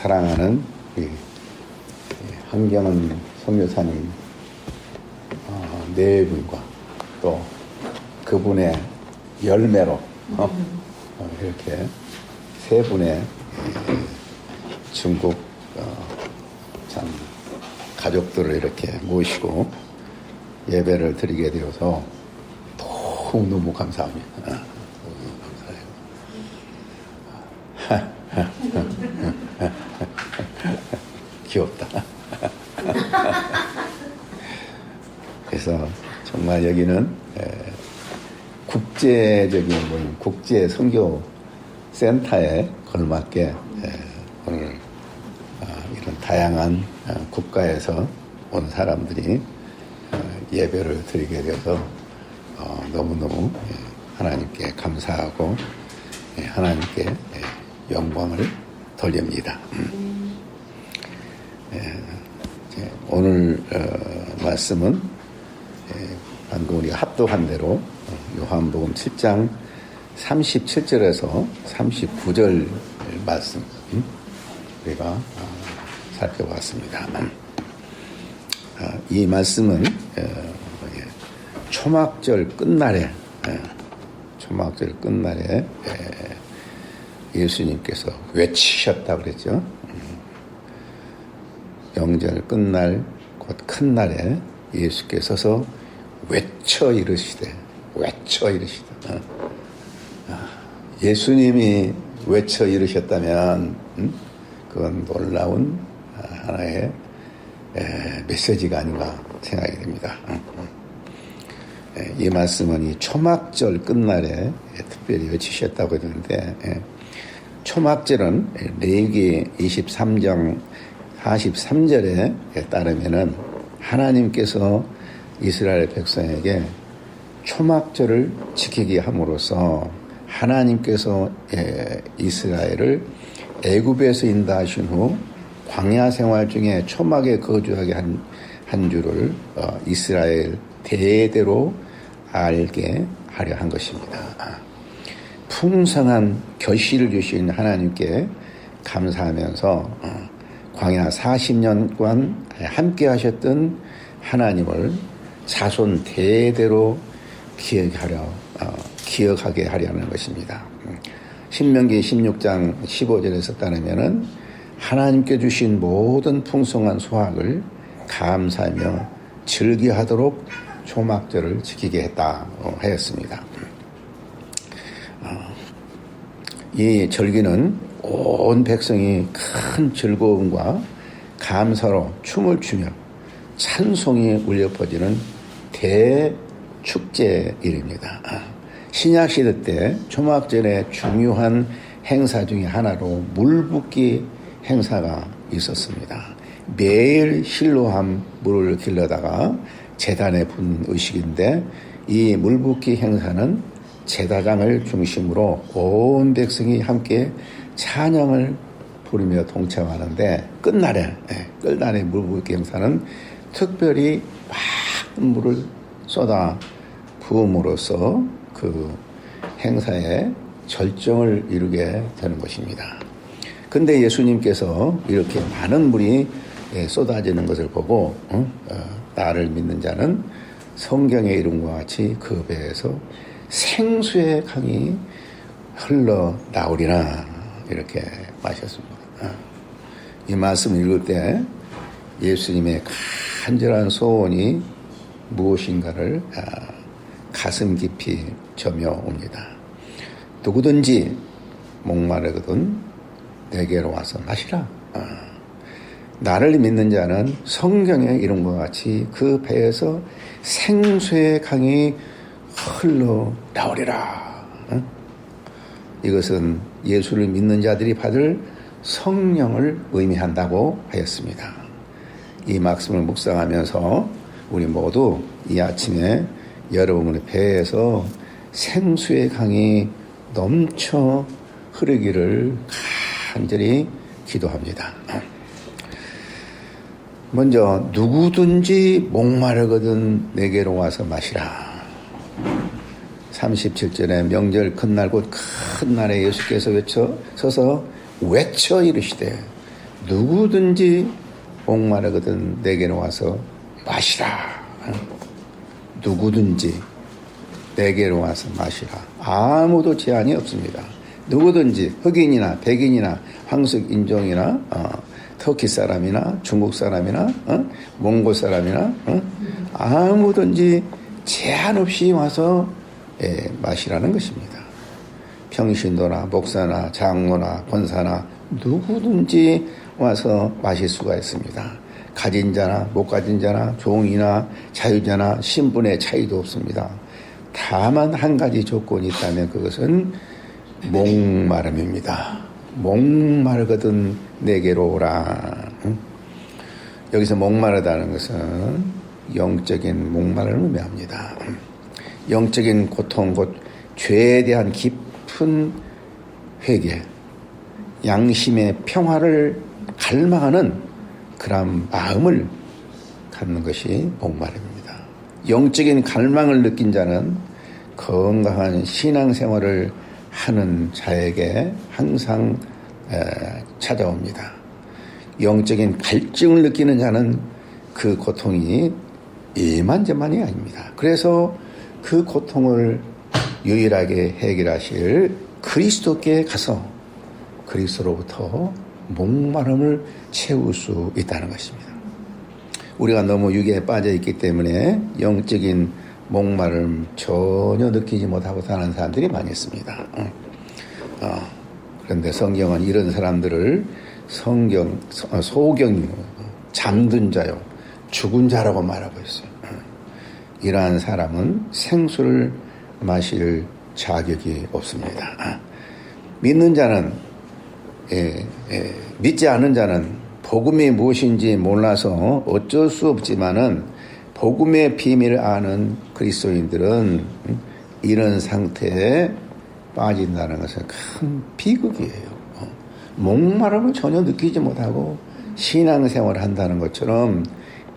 사랑하는 한경은 선교사님 네 분과 또 그분의 열매로 이렇게 세 분의 중국 참 가족들을 이렇게 모시고 예배를 드리게 되어서 너무 감사합니다. 너무 감사해요. 귀엽다. 그래서 정말 여기는 국제적인 모임, 국제 선교 센터에 걸맞게 오늘 이런 다양한 국가에서 온 사람들이 예배를 드리게 되어서 너무너무 하나님께 감사하고 하나님께 영광을 돌립니다. 오늘 말씀은 방금 우리가 합독한 대로 요한복음 7장 37절에서 39절 말씀 우리가 살펴봤습니다. 이 말씀은 초막절 끝날에 예수님께서 외치셨다고 그랬죠. 명절 끝날 곧 큰 날에 예수께서 서서 외쳐 이르시되 예수님이 외쳐 이르셨다면 그건 놀라운 하나의 메시지가 아닌가 생각이 됩니다. 이 말씀은 이 초막절 끝날에 특별히 외치셨다고 했는데 초막절은 레위기 23장 43절에 따르면은 하나님께서 이스라엘 백성에게 초막절을 지키게 함으로써 하나님께서 이스라엘을 애굽에서 인도하신 후 광야 생활 중에 초막에 거주하게 한 줄을 이스라엘 대대로 알게 하려 한 것입니다. 풍성한 결실을 주신 하나님께 감사하면서 광야 40년간 함께 하셨던 하나님을 자손 대대로 기억하게 하려는 것입니다. 신명기 16장 15절에서 따르면은 하나님께 주신 모든 풍성한 수확을 감사하며 즐겨하도록 초막절을 지키게 했다고 하였습니다. 이 절기는 온 백성이 큰 즐거움과 감사로 춤을 추며 찬송이 울려 퍼지는 대축제일입니다. 신약시대 때 초막절의 중요한 행사 중에 하나로 물붓기 행사가 있었습니다. 매일 실로함 물을 길러다가 제단에 붓는 의식인데 이 물붓기 행사는 제사장을 중심으로 온 백성이 함께 찬양을 부르며 동참하는데 끝날에 물붓기 행사는 특별히 많은 물을 쏟아 부음으로써 그 행사의 절정을 이루게 되는 것입니다. 근데 예수님께서 이렇게 많은 물이 쏟아지는 것을 보고 나를 믿는 자는 성경의 이름과 같이 그 배에서 생수의 강이 흘러나오리라 이렇게 마셨습니다. 이 말씀을 읽을 때 예수님의 간절한 소원이 무엇인가를 가슴 깊이 점여옵니다. 누구든지 목마르거든 내게로 와서 마시라. 나를 믿는 자는 성경의 이름과 같이 그 배에서 생수의 강이 흘러나오리라. 이것은 예수를 믿는 자들이 받을 성령을 의미한다고 하였습니다. 이 말씀을 묵상하면서 우리 모두 이 아침에 여러분의 배에서 생수의 강이 넘쳐 흐르기를 간절히 기도합니다. 먼저 누구든지 목마르거든 내게로 와서 마시라. 37절에 명절 큰날 곧 큰 날에 예수께서 서서 외쳐 이르시되 누구든지 목마르거든 내게로 와서 마시라. 누구든지 내게로 와서 마시라. 아무도 제한이 없습니다. 누구든지 흑인이나 백인이나 황석 인종이나 터키 사람이나 중국 사람이나 몽골 사람이나 아무든지 제한 없이 와서 마시라는 것입니다. 평신도나 목사나 장로나 권사나 누구든지 와서 마실 수가 있습니다. 가진 자나 못 가진 자나 종이나 자유자나 신분의 차이도 없습니다. 다만 한 가지 조건이 있다면 그것은 목마름입니다. 목마르거든 내게로 오라. 여기서 목마르다는 것은 영적인 목마름을 의미합니다. 영적인 고통, 곧 죄에 대한 깊은 회개, 양심의 평화를 갈망하는 그런 마음을 갖는 것이 목마름입니다. 영적인 갈망을 느낀 자는 건강한 신앙생활을 하는 자에게 항상 찾아옵니다. 영적인 갈증을 느끼는 자는 그 고통이 이만저만이 아닙니다. 그래서 그 고통을 유일하게 해결하실 그리스도께 가서 그리스도로부터 목마름을 채울 수 있다는 것입니다. 우리가 너무 육에 빠져 있기 때문에 영적인 목마름 전혀 느끼지 못하고 사는 사람들이 많이 있습니다. 그런데 성경은 이런 사람들을 소경, 잠든 자요, 죽은 자라고 말하고 있어요. 이러한 사람은 생수를 마실 자격이 없습니다. 믿는 자는 믿지 않은 자는 복음이 무엇인지 몰라서 어쩔 수 없지만은 복음의 비밀을 아는 그리스도인들은 이런 상태에 빠진다는 것은 큰 비극이에요. 목마름을 전혀 느끼지 못하고 신앙생활을 한다는 것처럼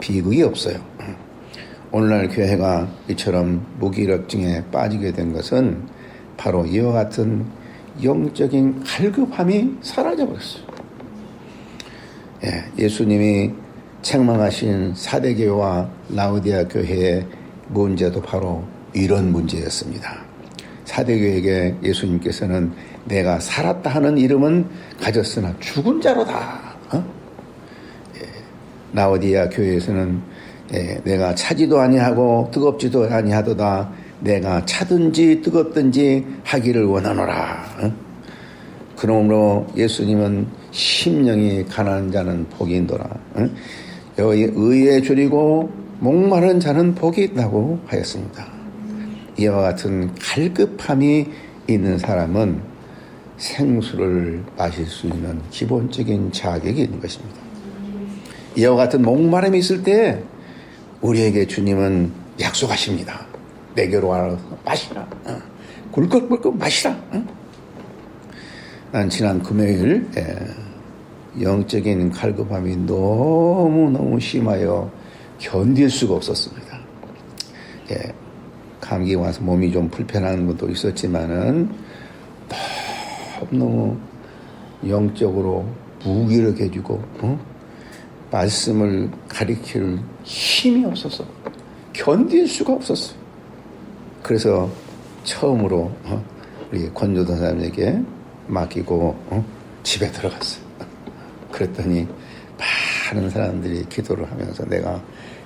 비극이 없어요. 오늘날 교회가 이처럼 무기력증에 빠지게 된 것은 바로 이와 같은 영적인 갈급함이 사라져버렸어요. 예수님이 책망하신 사대교회와 라오디아 교회의 문제도 바로 이런 문제였습니다. 사대교회에게 예수님께서는 내가 살았다 하는 이름은 가졌으나 죽은 자로다. 라오디아 교회에서는 내가 차지도 아니하고 뜨겁지도 아니하도다. 내가 차든지 뜨겁든지 하기를 원하노라. 그러므로 예수님은 심령이 가난한 자는 복이 있노라. 여기 의에 줄이고 목마른 자는 복이 있다고 하였습니다. 이와 같은 갈급함이 있는 사람은 생수를 마실 수 있는 기본적인 자격이 있는 것입니다. 이와 같은 목마름이 있을 때 우리에게 주님은 약속하십니다. 내게로 와서 마시라. 굴꺽굴꺽 마시라. 난 지난 금요일 영적인 갈급함이 너무너무 심하여 견딜 수가 없었습니다. 감기 와서 몸이 좀 불편한 것도 있었지만은 너무 영적으로 무기력해지고 말씀을 가리킬 힘이 없어서 견딜 수가 없었어요. 그래서 처음으로 우리 권조도사님에게 맡기고 집에 들어갔어요. 그랬더니 많은 사람들이 기도를 하면서 내가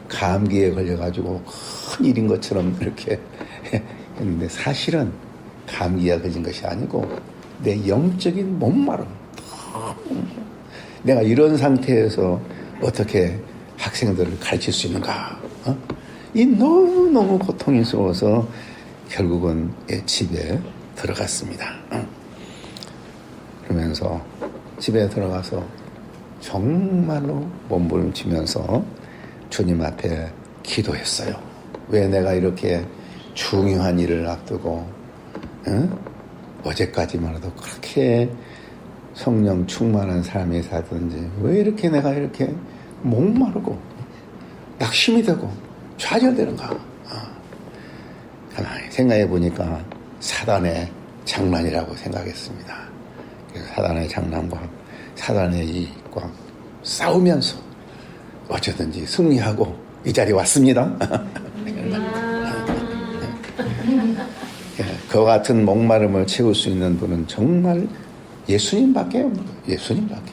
감기에 걸려가지고 큰 일인 것처럼 이렇게 했는데 사실은 감기가 걸린 것이 아니고 내 영적인 목마름. 내가 이런 상태에서 어떻게 학생들을 가르칠 수 있는가? 이 너무너무 고통스러워서 결국은 집에 들어갔습니다. 그러면서 집에 들어가서 정말로 몸부림치면서 주님 앞에 기도했어요. 왜 내가 이렇게 중요한 일을 앞두고 어제까지만 해도 그렇게 성령 충만한 삶이 사든지 왜 이렇게 내가 이렇게 목마르고 낙심이 되고 좌절되는가? 가만히 생각해 보니까 사단의 장난이라고 생각했습니다. 그래서 사단의 장난과 사단의 이익과 싸우면서 어쩌든지 승리하고 이 자리에 왔습니다. 그와 같은 목마름을 채울 수 있는 분은 정말 예수님밖에 없는 거예요. 예수님밖에.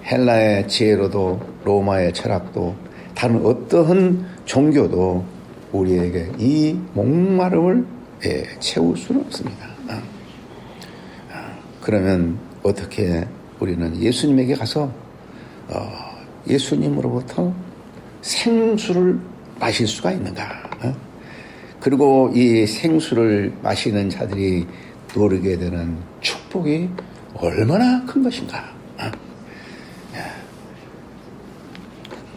헬라의 지혜로도 로마의 철학도 다른 어떠한 종교도 우리에게 이 목마름을 채울 수는 없습니다. 그러면 어떻게 우리는 예수님에게 가서 예수님으로부터 생수를 마실 수가 있는가? 그리고 이 생수를 마시는 자들이 누리게 되는 축복이 얼마나 큰 것인가?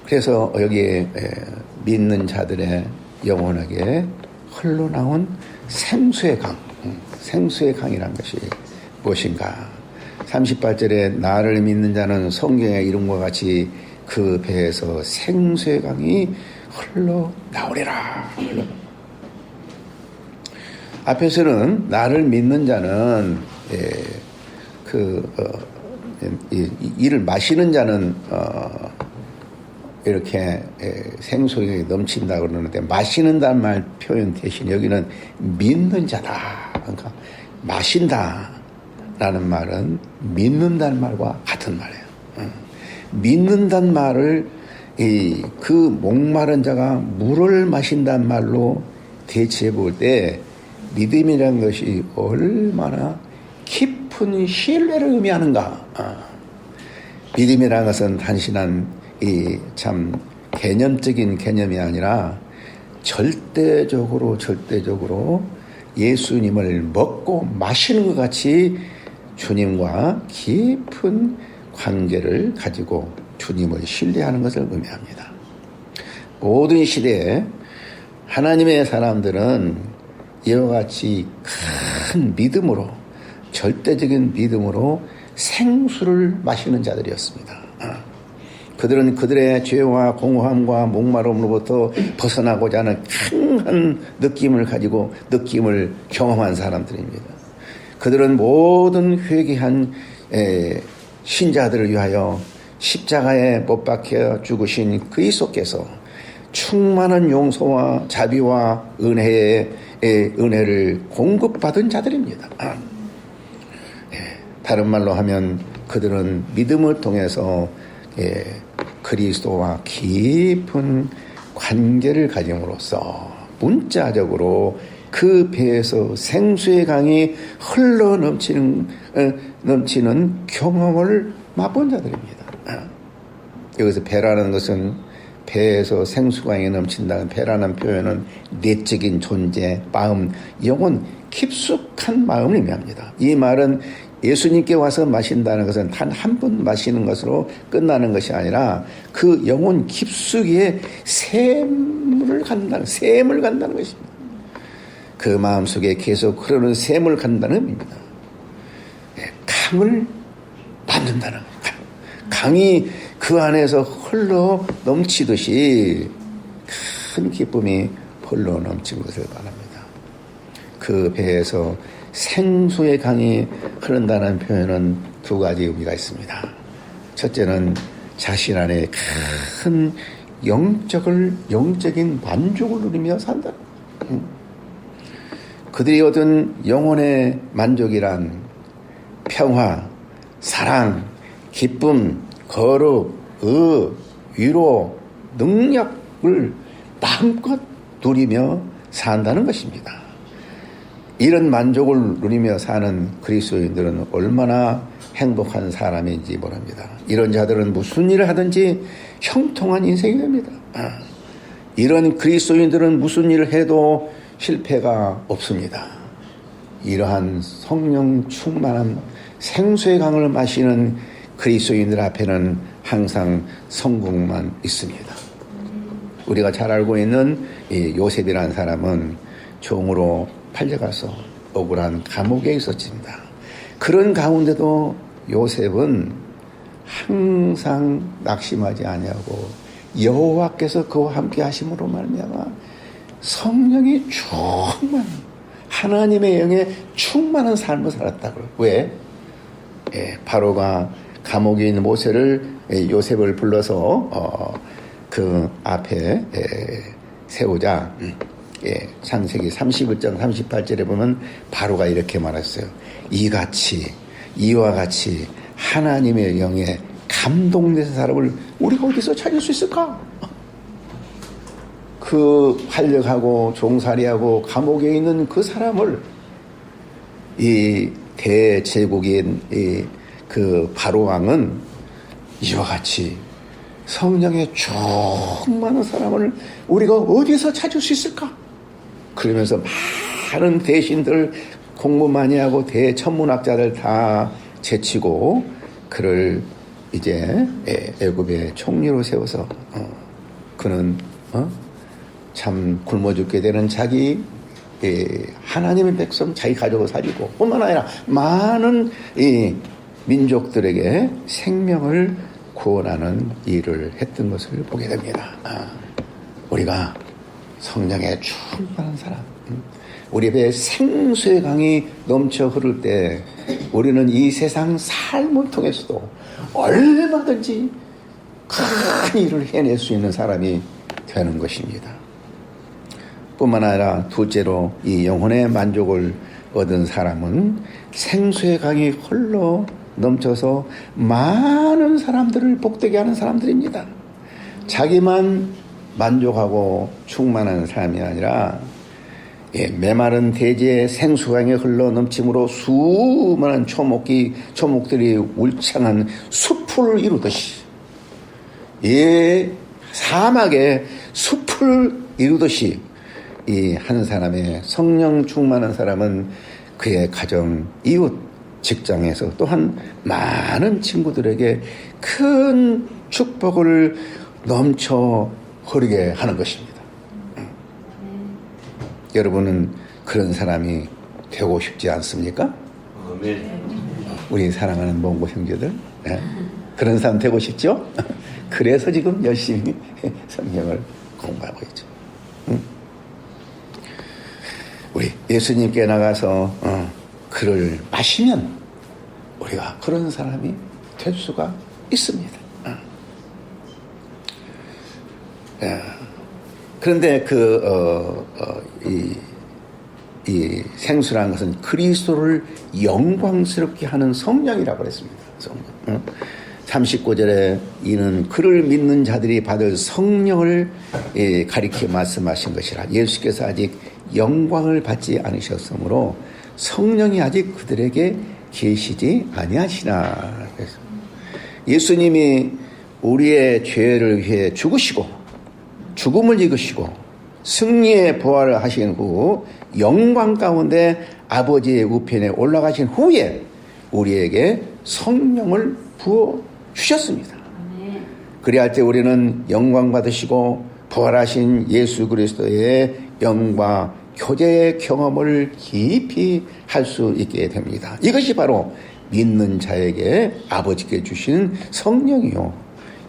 그래서 여기에 믿는 자들의 영혼에게 흘러나온 생수의 강, 생수의 강이란 것이 무엇인가? 38절에 나를 믿는 자는 성경의 이름과 같이 그 배에서 생수의 강이 흘러나오리라. 앞에서는 나를 믿는 자는 이를 마시는 자는 이렇게 생수가 넘친다 그러는데 마시는다는 말 표현 대신 여기는 믿는 자다. 그러니까 마신다라는 말은 믿는다는 말과 같은 말이에요. 믿는다는 말을 그 목마른 자가 물을 마신다는 말로 대체해 볼 때 믿음이라는 것이 얼마나 깊은 신뢰를 의미하는가. 믿음이라는 것은 단순한 참 개념적인 개념이 아니라 절대적으로 예수님을 먹고 마시는 것 같이 주님과 깊은 관계를 가지고 주님을 신뢰하는 것을 의미합니다. 모든 시대에 하나님의 사람들은 이와 같이 큰 믿음으로, 절대적인 믿음으로 생수를 마시는 자들이었습니다. 그들은 그들의 죄와 공허함과 목마름으로부터 벗어나고자 하는 강한 느낌을 가지고 느낌을 경험한 사람들입니다. 그들은 모든 회개한 신자들을 위하여 십자가에 못 박혀 죽으신 그리스도께서 충만한 용서와 자비와 은혜를 공급받은 자들입니다. 다른 말로 하면 그들은 믿음을 통해서 그리스도와 깊은 관계를 가짐으로써 문자적으로 그 배에서 생수의 강이 흘러 넘치는 경험을 맛본 자들입니다. 여기서 배라는 것은 배에서 생수강이 넘친다는 배라는 표현은 내적인 존재, 마음, 영혼, 깊숙한 마음을 의미합니다. 이 말은 예수님께 와서 마신다는 것은 단 한 번 마시는 것으로 끝나는 것이 아니라 그 영혼 깊숙이에 샘을 간다는 것입니다. 그 마음속에 계속 흐르는 샘을 간다는 의미입니다. 강을 만든다는 거예요. 강이 그 안에서 흘러 넘치듯이 큰 기쁨이 흘러 넘치는 것을 말합니다. 그 배에서 생수의 강이 흐른다는 표현은 두 가지 의미가 있습니다. 첫째는 자신 안에 큰 영적인 만족을 누리며 산다. 그들이 얻은 영혼의 만족이란 평화, 사랑, 기쁨, 거룩, 위로, 능력을 마음껏 누리며 산다는 것입니다. 이런 만족을 누리며 사는 그리스도인들은 얼마나 행복한 사람인지 모릅니다. 이런 자들은 무슨 일을 하든지 형통한 인생이 됩니다. 이런 그리스도인들은 무슨 일을 해도 실패가 없습니다. 이러한 성령 충만한 생수의 강을 마시는 그리스도인들 앞에는 항상 성공만 있습니다. 우리가 잘 알고 있는 이 요셉이라는 사람은 종으로 팔려가서 억울한 감옥에 있었습니다. 그런 가운데도 요셉은 항상 낙심하지 아니하고 여호와께서 그와 함께 하심으로 말미암아 성령이 충만, 하나님의 영에 충만한 삶을 살았다고요. 왜? 바로가 감옥에 있는 모세를 요셉을 불러서 그 앞에 세우자. 창세기 31장 38절에 보면 바로가 이렇게 말했어요. 이와 같이 하나님의 영에 감동된 사람을 우리가 어디서 찾을 수 있을까? 그 활력하고 종살이하고 감옥에 있는 그 사람을 이 대제국인 그 바로 왕은 이와 같이 성령에 충만한 사람을 우리가 어디서 찾을 수 있을까? 그러면서 많은 대신들 공부 많이 하고 대천문학자들 다 제치고 그를 이제 애굽의 총리로 세워서 그는 참 굶어 죽게 되는 자기 하나님의 백성 자기 가족을 살리고 뿐만 아니라 많은 민족들에게 생명을 구원하는 일을 했던 것을 보게 됩니다. 우리가 성령에 충만한 사람, 우리 배에 생수의 강이 넘쳐 흐를 때 우리는 이 세상 삶을 통해서도 얼마든지 큰 일을 해낼 수 있는 사람이 되는 것입니다. 뿐만 아니라 둘째로 이 영혼의 만족을 얻은 사람은 생수의 강이 흘러 넘쳐서 많은 사람들을 복되게 하는 사람들입니다. 자기만 만족하고 충만한 사람이 아니라 메마른 대지에 생수강이 흘러 넘침으로 수많은 초목들이 울창한 숲을 이루듯이 사막에 숲을 이루듯이 이 한 사람의 성령 충만한 사람은 그의 가정, 이웃, 직장에서 또한 많은 친구들에게 큰 축복을 넘쳐 흐르게 하는 것입니다. 여러분은 그런 사람이 되고 싶지 않습니까? 우리 사랑하는 몽고 형제들, 그런 사람 되고 싶죠? 그래서 지금 열심히 성경을 공부하고 있죠. 우리 예수님께 나가서 그를 마시면 우리가 그런 사람이 될 수가 있습니다. 그런데 이 생수라는 것은 그리스도를 영광스럽게 하는 성령이라고 했습니다. 39절에 이는 그를 믿는 자들이 받을 성령을 가리켜 말씀하신 것이라. 예수께서 아직 영광을 받지 않으셨으므로 성령이 아직 그들에게 계시지 아니하시나. 예수님이 우리의 죄를 위해 죽으시고 죽음을 이기시고 승리의 부활을 하신 후 영광 가운데 아버지의 우편에 올라가신 후에 우리에게 성령을 부어 주셨습니다. 그리할 때 우리는 영광 받으시고 부활하신 예수 그리스도의 영과 교제의 경험을 깊이 할 수 있게 됩니다. 이것이 바로 믿는 자에게 아버지께 주신 성령이요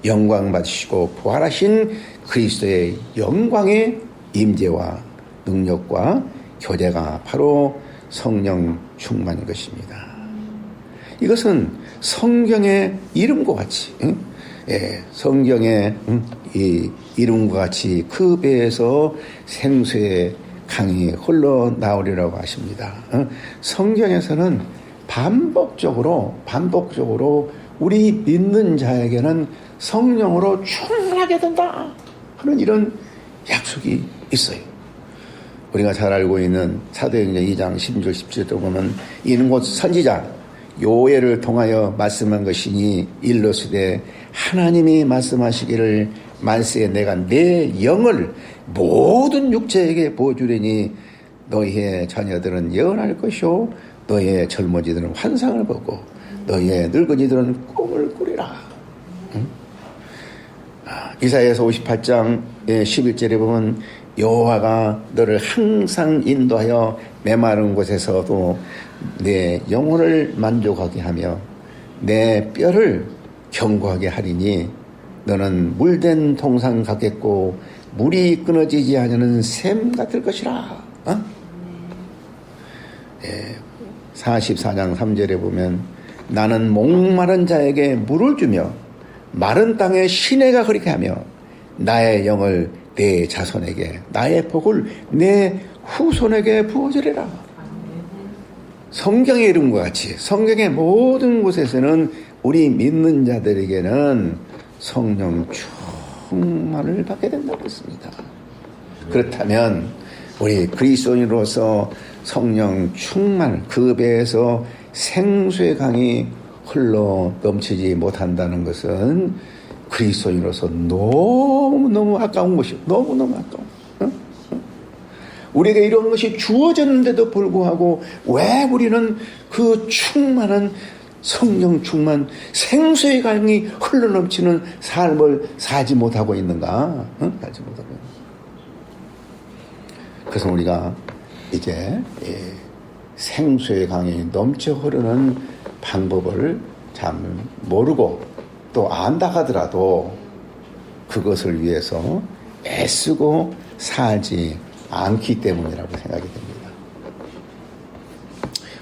영광 받으시고 부활하신 그리스도의 영광의 임재와 능력과 교제가 바로 성령 충만인 것입니다. 이것은 성경의 이름과 같이 성경의 이 이름과 같이 그 배에서 생수의 강이 흘러나오리라고 하십니다. 성경에서는 반복적으로 우리 믿는 자에게는 성령으로 충만하게 된다 하는 이런 약속이 있어요. 우리가 잘 알고 있는 사도행전 2장 16절 17절 보면 이는 곧 선지자 요엘을 통하여 말씀한 것이니 일러스되 하나님이 말씀하시기를 만세에 내가 내 영을 모든 육체에게 보여주리니 너희의 자녀들은 예언할 것이요 너희의 젊은이들은 환상을 보고 너희의 늙은이들은 꿈을 꾸리라. 이사야서 58장 11절에 보면 여호와가 너를 항상 인도하여 메마른 곳에서도 내 영혼을 만족하게 하며 내 뼈를 견고하게 하리니 너는 물된 동상 같겠고 물이 끊어지지 않는 샘 같을 것이라. 44장 3절에 보면 나는 목마른 자에게 물을 주며 마른 땅에 시내가 그렇게 하며 나의 영을 내 자손에게 나의 복을 내 후손에게 부어주리라. 성경의 이름과 같이 성경의 모든 곳에서는 우리 믿는 자들에게는 성령 충만을 받게 된다고 했습니다. 그렇다면 우리 그리스도인으로서 성령 충만, 그 배에서 생수의 강이 흘러 넘치지 못한다는 것은 그리스도인으로서 너무너무 아까운 것이요. 너무너무 아까운. 우리에게 이런 것이 주어졌는데도 불구하고 왜 우리는 그 충만한 성령 충만, 생수의 강이 흘러넘치는 삶을 살지 못하고 있는가? 살지 못하고 있는가? 그래서 우리가 이제 생수의 강이 넘쳐 흐르는 방법을 참 모르고 또 안다 하더라도 그것을 위해서 애쓰고 살지 않기 때문이라고 생각이 됩니다.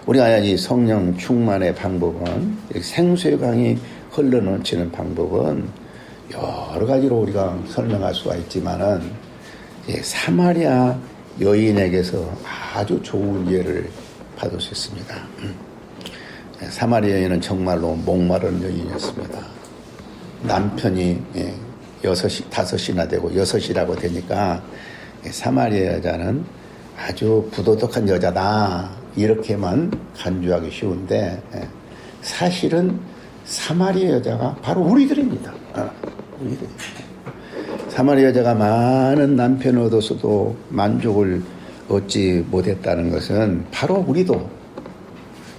우리가 이 성령 충만의 방법은, 생수의 강이 흘러넘치는 방법은 여러 가지로 우리가 설명할 수가 있지만은 사마리아 여인에게서 아주 좋은 예를 받을 수 있습니다. 사마리아 여인은 정말로 목마른 여인이었습니다. 남편이 다섯이나 되고 여섯이라고 되니까 사마리아 여자는 아주 부도덕한 여자다 이렇게만 간주하기 쉬운데 사실은 사마리아 여자가 바로 우리들입니다. 우리들. 사마리아 여자가 많은 남편을 얻어서도 만족을 얻지 못했다는 것은 바로 우리도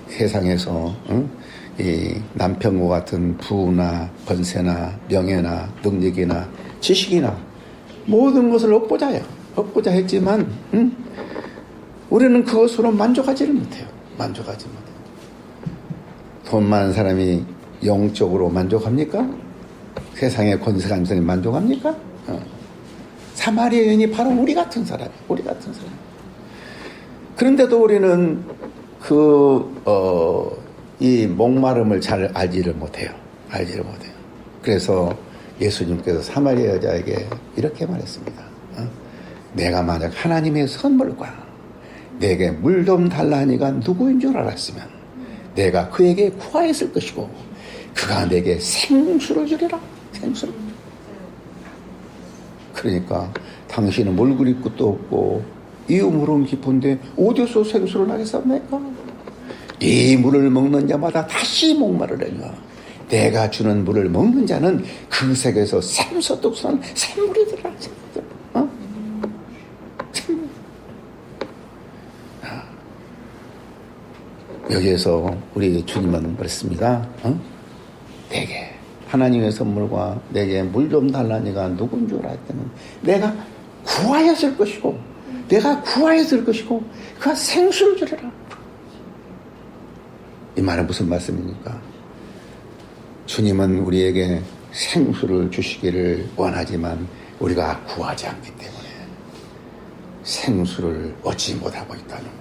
세상에서 이 남편과 같은 부나 권세나 명예나 능력이나 지식이나 모든 것을 얻고자 해요. 얻고자 했지만 우리는 그것으로 만족하지를 못해요. 만족하지 못해요. 돈 많은 사람이 영적으로 만족합니까? 세상의 권세가 있는 사람이 만족합니까? 사마리아 여인이 바로 우리 같은 사람. 그런데도 우리는 이 목마름을 잘 알지를 못해요. 그래서 예수님께서 사마리아 여자에게 이렇게 말했습니다. 내가 만약 하나님의 선물과 내게 물 좀 달라 하니까 누구인 줄 알았으면 내가 그에게 구하였을 것이고 그가 내게 생수를 주리라. 생수를. 그러니까 당신은 물 그릴 것도 없고 이웃물은 깊은데 어디서 생수를 나겠습니까? 이 물을 먹는 자마다 다시 목마르려니와 내가 주는 물을 먹는 자는 그 색에서 샘솟듯한 샘물이 들어라. 여기에서 우리 주님은 그랬습니다. 내게 하나님의 선물과 내게 물 좀 달라니가 누군 줄 알았더니 내가 구하였을 것이고 그가 생수를 주리라. 이 말은 무슨 말씀입니까? 주님은 우리에게 생수를 주시기를 원하지만 우리가 구하지 않기 때문에 생수를 얻지 못하고 있다는 거예요.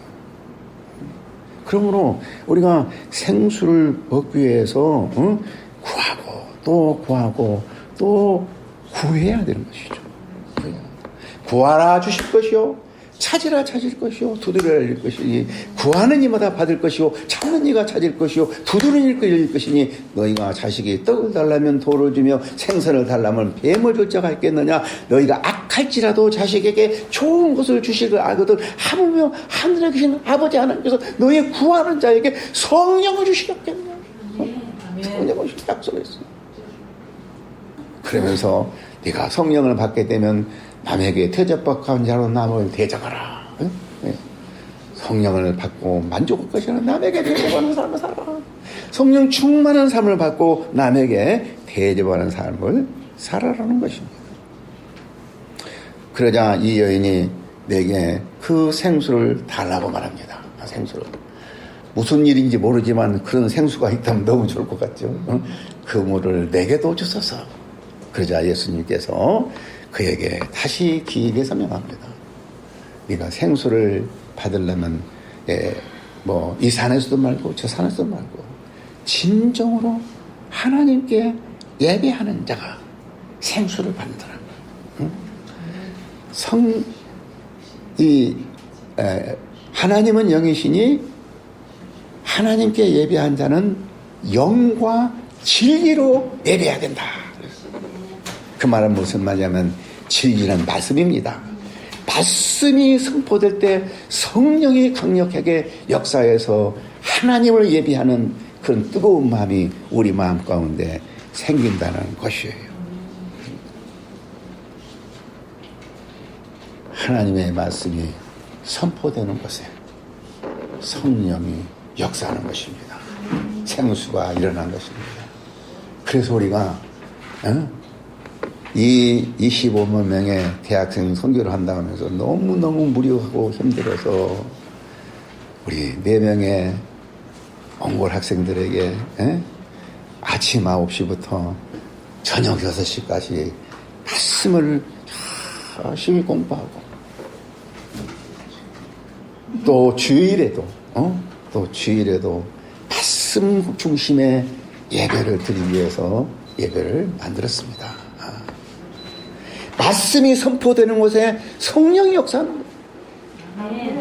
그러므로 우리가 생수를 얻기 위해서 구하고 또 구해야 되는 것이죠. 구하라 주실 것이요 찾으라 찾을 것이요 두드려야 열릴 것이니 구하는 이마다 받을 것이요 찾는 이가 찾을 것이요 두드리는 이가 열릴 것이니 너희가 자식이 떡을 달라면 돌을 주며 생선을 달라면 뱀을 줄 자가 있겠느냐. 너희가 악할지라도 자식에게 좋은 것을 주실 걸 알거든 하물며 하늘에 계신 아버지 하나님께서 너희 구하는 자에게 성령을 주시겠겠냐. 성령을 주시겠 약속했어요. 그러면서 네가 성령을 받게 되면 남에게 대접박한 자로 남을 대접하라. 성령을 받고 만족할 것이라 남에게 대접하는 삶을 살아. 성령 충만한 삶을 받고 남에게 대접하는 삶을 살아라는 것입니다. 그러자 이 여인이 내게 그 생수를 달라고 말합니다. 생수를. 무슨 일인지 모르지만 그런 생수가 있다면 너무 좋을 것 같죠. 그 물을 내게도 주소서. 그러자 예수님께서 그에게 다시 길게 설명합니다. 네가 생수를 받으려면 이 산에서도 말고 저 산에서도 말고 진정으로 하나님께 예배하는 자가 생수를 받는다는 거예요. 하나님은 영이시니 하나님께 예배한 자는 영과 진리로 예배해야 된다. 그 말은 무슨 말이냐면 진리는 말씀입니다. 말씀이 선포될 때 성령이 강력하게 역사해서 하나님을 예배하는 그런 뜨거운 마음이 우리 마음 가운데 생긴다는 것이에요. 하나님의 말씀이 선포되는 곳에 성령이 역사하는 것입니다. 생수가 일어난 것입니다. 그래서 우리가 이 25만 명의 대학생 선교를 한다고 하면서 너무너무 무료하고 힘들어서 우리 4명의 몽골 학생들에게 아침 9시부터 저녁 6시까지 말씀을 열심히 공부하고 또 주일에도 말씀 중심의 예배를 드리기 위해서 예배를 만들었습니다. 말씀이 선포되는 곳에 성령이 역사하는 거예요.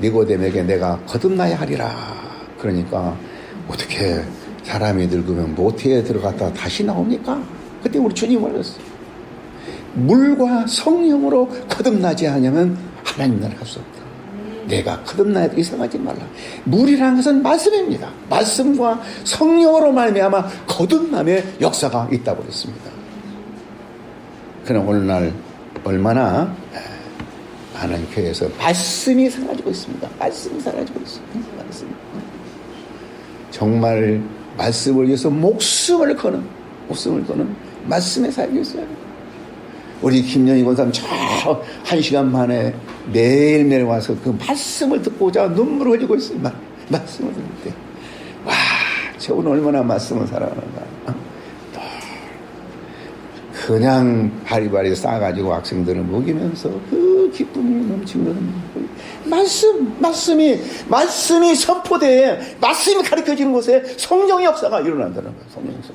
니고데모에게 내가 거듭나야 하리라. 그러니까 어떻게 사람이 늙으면 모태에 들어갔다 다시 나옵니까? 그때 우리 주님 말했어요. 물과 성령으로 거듭나지 않으면 하나님 나라에 갈 수 없다. 내가 거듭나야 이상하지 말라. 물이라는 것은 말씀입니다. 말씀과 성령으로 말미암아 거듭남의 역사가 있다고 그랬습니다. 그러나 오늘날 얼마나 많은 교회에서 말씀이 사라지고 있습니다. 말씀이 사라지고 있습니다. 정말 말씀을 위해서 목숨을 거는 말씀에 살고 있어요. 우리 김영희 권사님 저 1시간 만에 매일매일 와서 그 말씀을 듣고자 눈물을 흘리고 있어요. 말씀을 듣을 때. 와, 저분 얼마나 말씀을 사랑하는가. 그냥 바리바리 싸가지고 학생들을 먹이면서 그 기쁨이 넘치는 말씀이 선포돼 말씀이 가르쳐지는 곳에 성령의 역사가 일어난다는 거예요. 성령의 역사.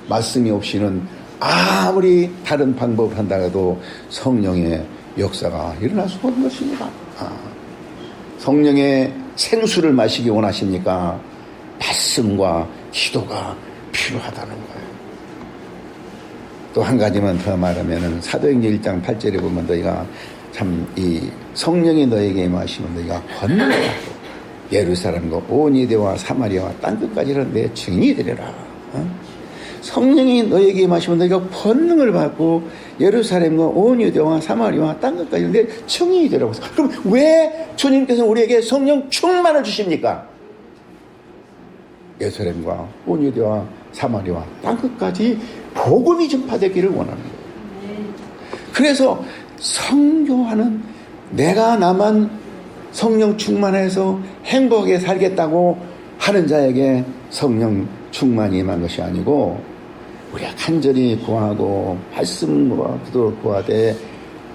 말씀이 없이는 아무리 다른 방법을 한다고 성령의 역사가 일어날 수가 없는 것입니다. 성령의 생수를 마시기 원하십니까? 말씀과 기도가 필요하다는 거예요. 또 한 가지만 더 말하면은 사도행전 1장 8절에 보면 너희가 참 이 성령이 너에게 임하시면 너희가 권능을 받고 예루살렘과 온 유대와 사마리아와 땅 끝까지는 내 증인이 되리라. 성령이 너에게 임하시면 너희가 권능을 받고 예루살렘과 온 유대와 사마리아와 땅 끝까지는 내 증인이 되라고 해서 그럼 왜 주님께서 우리에게 성령 충만을 주십니까? 예루살렘과 온 유대와 사마리아와 땅 끝까지 복음이 전파되기를 원하는 거예요. 그래서 선교하는 내가 나만 성령 충만해서 행복하게 살겠다고 하는 자에게 성령 충만이 임한 것이 아니고 우리가 간절히 구하고 말씀과 기도를 구하되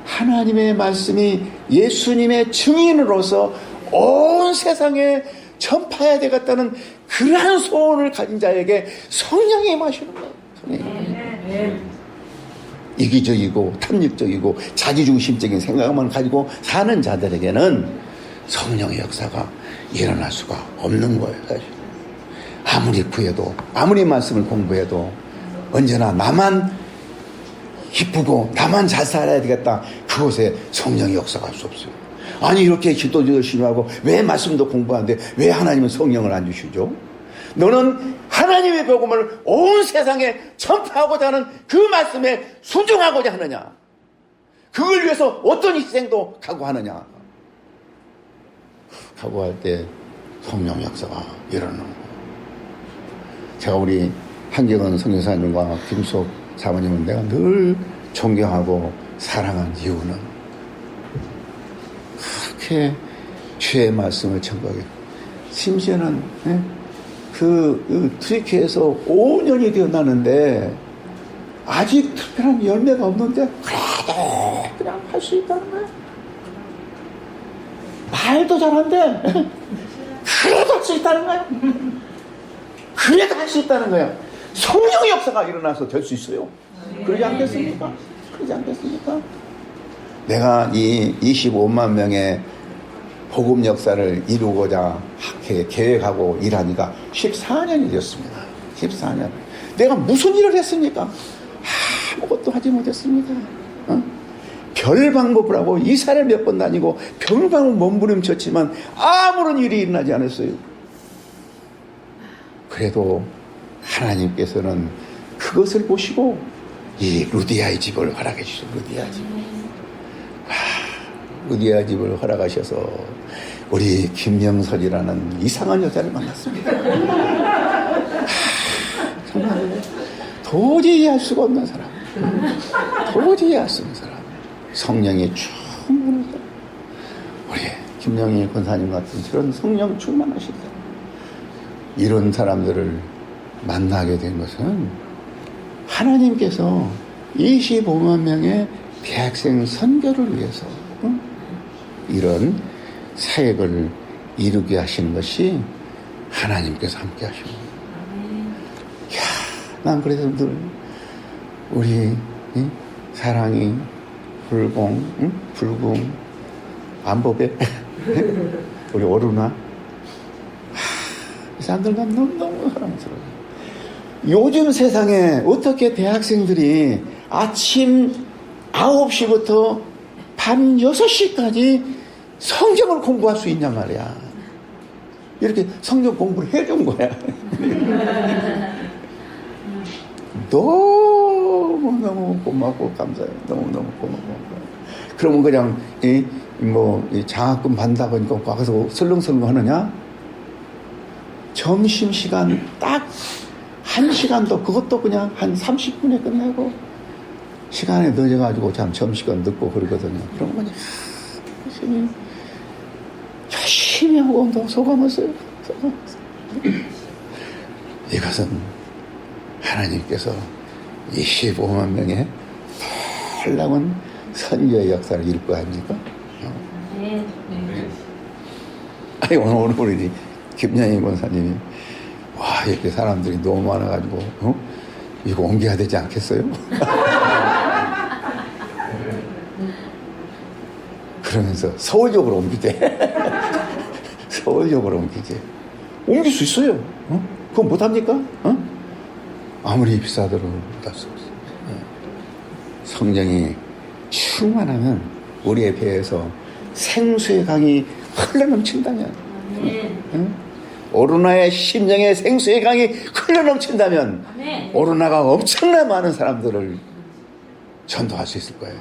하나님의 말씀이 예수님의 증인으로서 온 세상에 전파해야 되겠다는 그러한 소원을 가진 자에게 성령이 임하시는 거예요. 이기적이고 탐닉적이고 자기중심적인 생각만 가지고 사는 자들에게는 성령의 역사가 일어날 수가 없는 거예요. 사실. 아무리 구해도 아무리 말씀을 공부해도 언제나 나만 기쁘고 나만 잘 살아야 되겠다. 그곳에 성령의 역사가 할 수 없어요. 아니 이렇게 기도도 열심히 하고 왜 말씀도 공부하는데 왜 하나님은 성령을 안 주시죠? 너는 하나님의 복음을 온 세상에 전파하고자 하는 그 말씀에 순종하고자 하느냐? 그걸 위해서 어떤 희생도 각오하느냐? 각오할 때 성령 역사가 일어나는 거예요. 제가 우리 한경은 선교사님과 김수옥 사모님은 내가 늘 존경하고 사랑한 이유는 그렇게 주의 말씀을 전하게 심지어는 트리키에서 5년이 되어나는데 아직 특별한 열매가 없는데 그래도 그냥 할 수 있다는 거예요. 말도 잘한대. 그래도 할 수 있다는 거야. 그래도 할 수 있다는 거야. 성령의 역사가 일어나서 될 수 있어요. 그러지 않겠습니까? 그러지 않겠습니까? 내가 이 25만 명의 복음 역사를 이루고자 계획하고 일하니까 14년이 되었습니다. 14년. 내가 무슨 일을 했습니까? 아무것도 하지 못했습니다. 별 방법을 하고 이사를 몇 번 다니고 별 방법 몸부림쳤지만 아무런 일이 일어나지 않았어요. 그래도 하나님께서는 그것을 보시고 이 루디아의 집을 허락해 주셨어요. 루디아 집. 루디아 집을 허락하셔서 우리 김영설이라는 이상한 여자를 만났습니다. 정말 도저히 이해할 수가 없는 사람. 도저히 이해할 수 없는 사람. 성령이 충만한 사람. 우리 김영희 권사님 같은 그런 성령 충만하신 사람. 이런 사람들을 만나게 된 것은 하나님께서 25만 명의 대학생 선교를 위해서 이런 사역을 이루게 하시는 것이 하나님께서 함께 하시는 거예요. 이야, 난 그래서 늘 우리 사랑이 불궁 안보배 우리 오르나 이 사람들과 너무너무 사랑스러워요. 요즘 세상에 어떻게 대학생들이 아침 9시부터 밤 6시까지 성경을 공부할 수 있냔 말이야. 이렇게 성경 공부를 해준 거야. 너무너무 고맙고 감사해요. 너무너무 고맙고. 그러면 그냥 장학금 받는다고 하니까 가서 설렁설렁 하느냐? 점심시간 딱 1시간도 그것도 그냥 한 30분에 끝나고 시간에 늦어가지고 점심시간 늦고 그러거든요. 그런 거니 열심히 하고 소감했어요. 이것은 하나님께서 25만 명의 놀라운 선교의 역사를 이룰 거 아닙니까? 네. 아니, 오늘 우리 김영희 권사님이 와, 이렇게 사람들이 너무 많아가지고 이거 옮겨야 되지 않겠어요? 그러면서 서울역으로 옮기대. 서울역으로 옮기지. 옮길 수 있어요. 그건 못합니까? 아무리 비싸더라도 못할 수 없어요. 성령이 충만하면 우리의 배에서 생수의 강이 흘러넘친다면 오르나의 심령의 생수의 강이 흘러넘친다면 오르나가 엄청나 많은 사람들을 전도할 수 있을 거예요.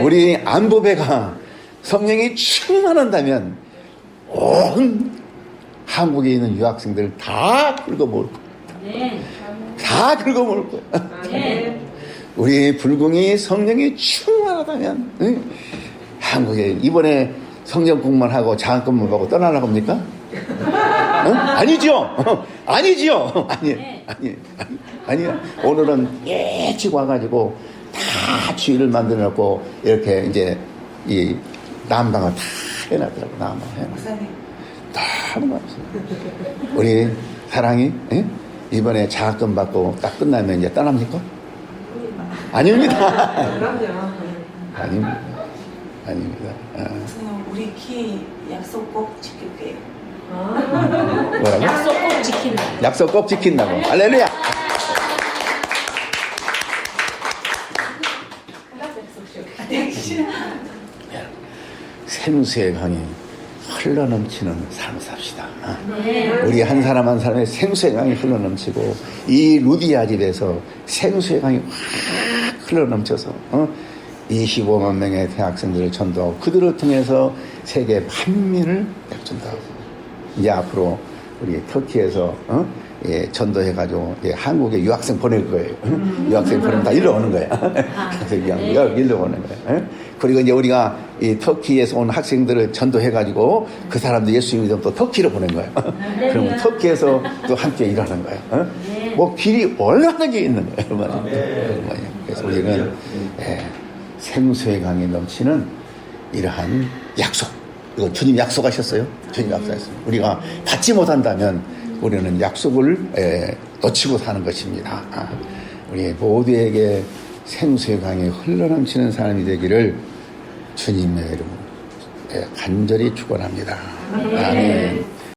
우리 안보배가 성령이 충만한다면 온 한국에 있는 유학생들 다 긁어모을 거예요. 다 긁어모을 거예요. 우리 불궁이 성령이 충만하다면 한국에 이번에 성경 공부만 하고 장학금만 받고 떠나려고 합니까? 아니죠. 아니지요. 아니야. 오늘은 일찍 와가지고 다 주의를 만들어놓고 이렇게 이제 이 난방을 다 해놨더라고. 난방 해놨어. 너무 감사해요. 우리 사랑이 이번에 장학금 받고 딱 끝나면 이제 떠납니까? 아닙니다. 아닙니다. 우리 키 약속 꼭 지킬게요. 뭐라고? 약속 꼭 지킨다. 약속 꼭 지킨다고. 할렐루야. 생수의 강이 흘러넘치는 삶을 삽시다. 우리 한 사람 한 사람의 생수의 강이 흘러넘치고 이 루디아 집에서 생수의 강이 확 흘러넘쳐서 25만 명의 대학생들을 전도하고 그들을 통해서 세계 만민을 전도하고 이제 앞으로 우리 터키에서 전도해가지고 한국에 유학생 보낼 거예요. 유학생 보내면 다 일로 오는 거예요. 그래서 일로 오는 거예요. 그리고 이제 우리가 이 터키에서 온 학생들을 전도해가지고 그 사람들 예수 믿으면 또 터키로 보낸 거예요. 그러면 터키에서 또 함께 일하는 거예요. 뭐 길이 얼마나 게 있는 거예요. 그래서 우리는 생수의 강이 넘치는 이러한 약속 이거 주님 약속하셨어요. 주님 약속하셨어요. 우리가 받지 못한다면 우리는 약속을 놓치고 사는 것입니다. 우리 모두에게 생수의 강에 흘러넘치는 사람이 되기를 주님의 이름으로 간절히 축원합니다. 아멘.